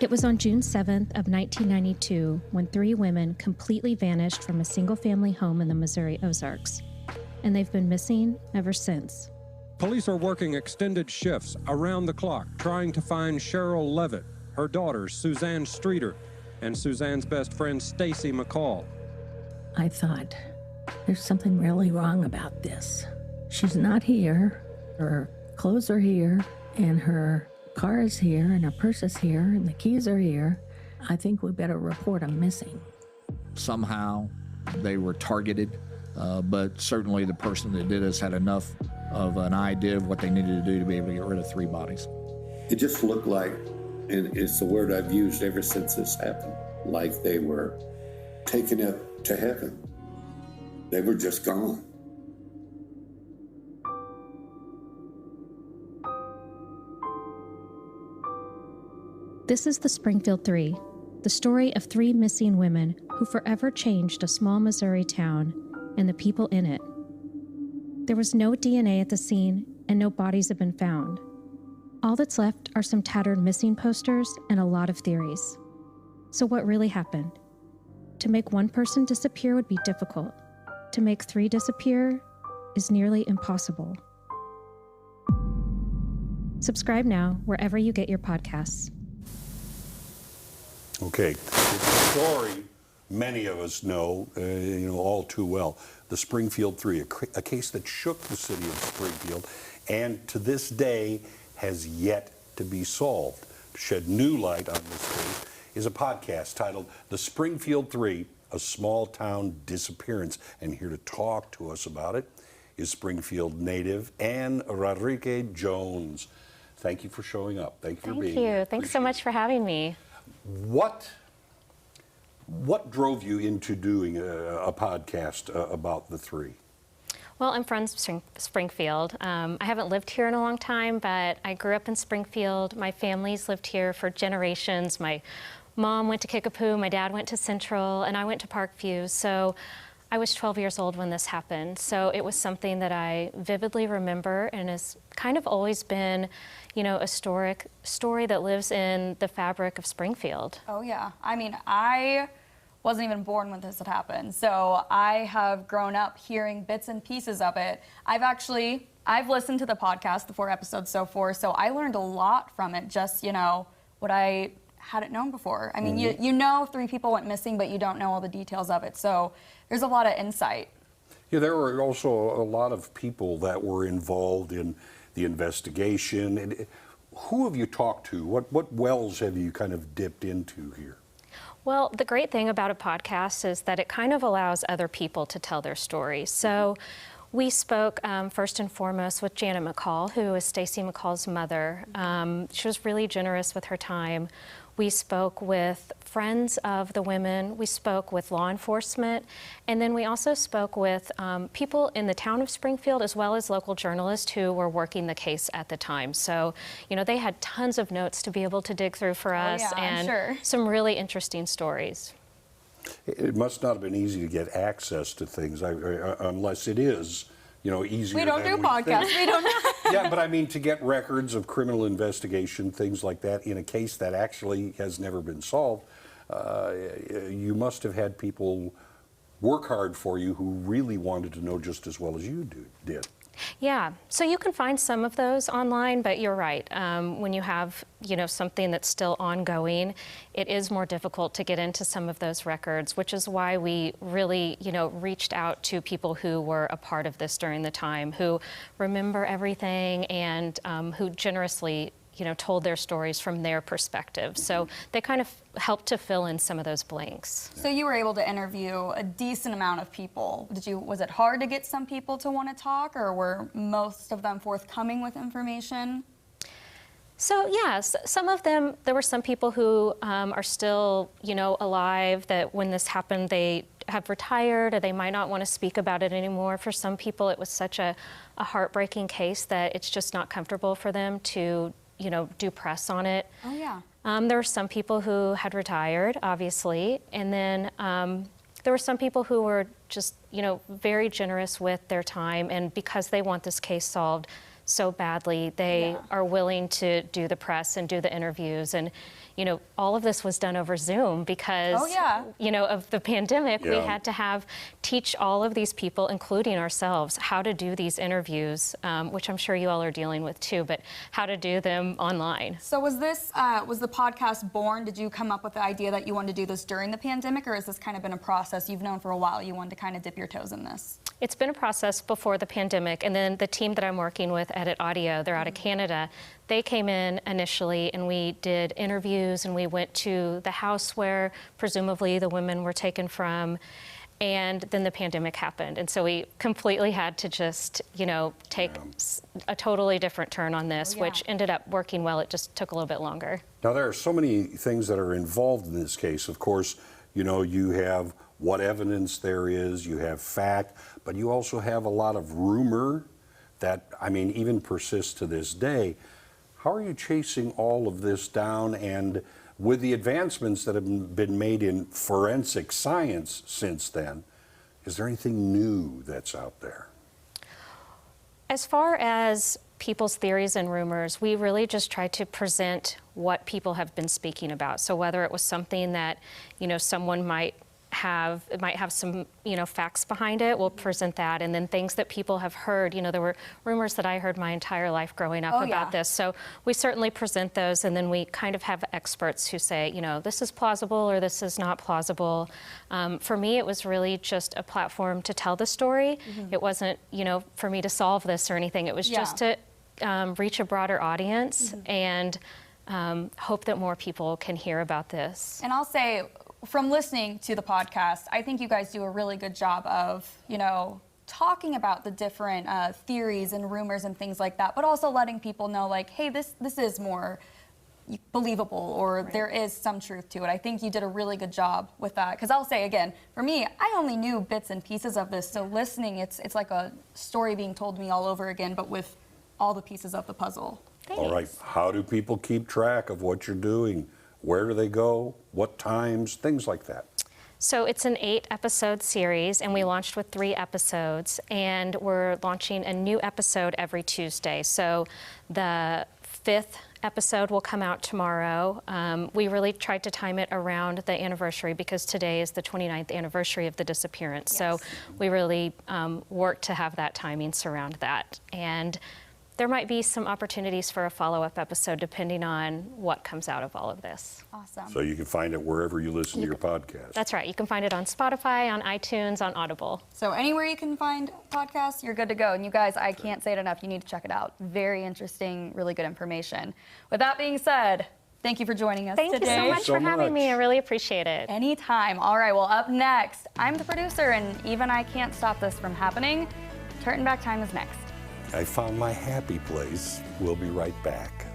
It was on June 7th of 1992 when 3 women completely vanished from a single-family home in the Missouri Ozarks, and they've been missing ever since. Police are working extended shifts around the clock trying to find Cheryl Levitt, her daughter Suzanne Streeter, and Suzanne's best friend Stacy McCall. I thought, there's something really wrong about this. She's not here, her clothes are here, and her car is here, and her purse is here, and the keys are here. I think we better report them missing. Somehow they were targeted, but certainly the person that did this had enough of an idea of what they needed to do to be able to get rid of 3 bodies. It just looked like, and it's the word I've used ever since this happened, like they were taken up to heaven. They were just gone. This is the Springfield 3, the story of 3 missing women who forever changed a small Missouri town and the people in it. There was no DNA at the scene and no bodies have been found. All that's left are some tattered missing posters and a lot of theories. So what really happened? To make one person disappear would be difficult. To make 3 disappear is nearly impossible. Subscribe now wherever you get your podcasts. Okay, it's a story many of us know, all too well. The Springfield 3, a case that shook the city of Springfield and to this day has yet to be solved. To shed new light on this case is a podcast titled The Springfield 3, A Small Town Disappearance. And here to talk to us about it is Springfield native Ann Rodriguez Jones. Thank you for showing up. Thank you for being here. Thank you. Thanks so much for having me. What drove you into doing a podcast about the 3? Well, I'm from Springfield. I haven't lived here in a long time, but I grew up in Springfield. My family's lived here for generations. My mom went to Kickapoo, my dad went to Central, and I went to Parkview. So I was 12 years old when this happened. So it was something that I vividly remember and has kind of always been, a historic story that lives in the fabric of Springfield. Oh yeah, I mean, I wasn't even born when this had happened. So I have grown up hearing bits and pieces of it. I've listened to the podcast, the 4 episodes so far, so I learned a lot from it, just, what I hadn't known before. I mean, you know 3 people went missing, but you don't know all the details of it. So there's a lot of insight. Yeah, there were also a lot of people that were involved in the investigation. And who have you talked to? What wells have you kind of dipped into here? Well, the great thing about a podcast is that it kind of allows other people to tell their story. So we spoke first and foremost with Janet McCall, who is Stacy McCall's mother. She was really generous with her time. We spoke with friends of the women. We spoke with law enforcement. And then we also spoke with people in the town of Springfield, as well as local journalists who were working the case at the time. So, they had tons of notes to be able to dig through for us, and some really interesting stories. It must not have been easy to get access to things, unless it is, easier. We don't do podcasts. We don't. Yeah, but I mean, to get records of criminal investigation, things like that, in a case that actually has never been solved, you must have had people work hard for you who really wanted to know just as well as you did. Yeah, so you can find some of those online, but you're right. When you have, something that's still ongoing, it is more difficult to get into some of those records, which is why we really, reached out to people who were a part of this during the time, who remember everything and who generously, told their stories from their perspective. So they kind of helped to fill in some of those blanks. So you were able to interview a decent amount of people. Was it hard to get some people to want to talk, or were most of them forthcoming with information? So yes, some of them, there were some people who are still, alive, that when this happened, they have retired, or they might not want to speak about it anymore. For some people, it was such a heartbreaking case that it's just not comfortable for them to do press on it. Oh, yeah. There were some people who had retired, obviously, and then there were some people who were just, very generous with their time, and because they want this case solved, so badly. They are willing to do the press and do the interviews. And, you know, all of this was done over Zoom because, you know, of the pandemic. We had to teach all of these people, including ourselves, how to do these interviews, which I'm sure you all are dealing with too, but how to do them online. So was this, was the podcast born? Did you come up with the idea that you wanted to do this during the pandemic, or has this kind of been a process you've known for a while? You wanted to kind of dip your toes in this? It's been a process before the pandemic, and then the team that I'm working with, Edit Audio, they're out of Canada. They came in initially and we did interviews, and we went to the house where presumably the women were taken from, and then the pandemic happened. And so we completely had to just, you know, take a totally different turn on this, which ended up working well. It just took a little bit longer. Now, there are so many things that are involved in this case. Of course, you know, you have what evidence there is, you have fact, but you also have a lot of rumor that, I mean, even persists to this day. How are you chasing all of this down? And with the advancements that have been made in forensic science since then, is there anything new that's out there? As far as people's theories and rumors, we really just try to present what people have been speaking about. So whether it was something that, you know, someone might have some, you know, facts behind it, we'll present that. And then things that people have heard, you know, there were rumors that I heard my entire life growing up about this. So we certainly present those, and then we kind of have experts who say, you know, this is plausible or this is not plausible. For me, it was really just a platform to tell the story. It wasn't, you know, for me to solve this or anything. It was just to reach a broader audience and hope that more people can hear about this. And I'll say, from listening to the podcast, I think you guys do a really good job of, you know, talking about the different theories and rumors and things like that, but also letting people know, like, hey, this is more believable, or there is some truth to it. I think you did a really good job with that. Because I'll say again, for me, I only knew bits and pieces of this, so listening, it's like a story being told to me all over again, but with all the pieces of the puzzle. Thanks. All right, how do people keep track of what you're doing? Where do they go? What times? Things like that. So it's an 8-episode series, and we launched with 3 episodes, and we're launching a new episode every Tuesday. So the 5th episode will come out tomorrow. We really tried to time it around the anniversary because today is the 29th anniversary of the disappearance. So we really worked to have that timing surround that. And there might be some opportunities for a follow-up episode depending on what comes out of all of this. Awesome. So you can find it wherever you listen to your podcast. That's right. You can find it on Spotify, on iTunes, on Audible. So anywhere you can find podcasts, you're good to go. And you guys, I can't say it enough. You need to check it out. Very interesting, really good information. With that being said, thank you for joining us today. Thank you so much for having me. I really appreciate it. Anytime. All right, well, up next, I'm the producer, and even I can't stop this from happening. Turn Back Time is next. I found my happy place. We'll be right back.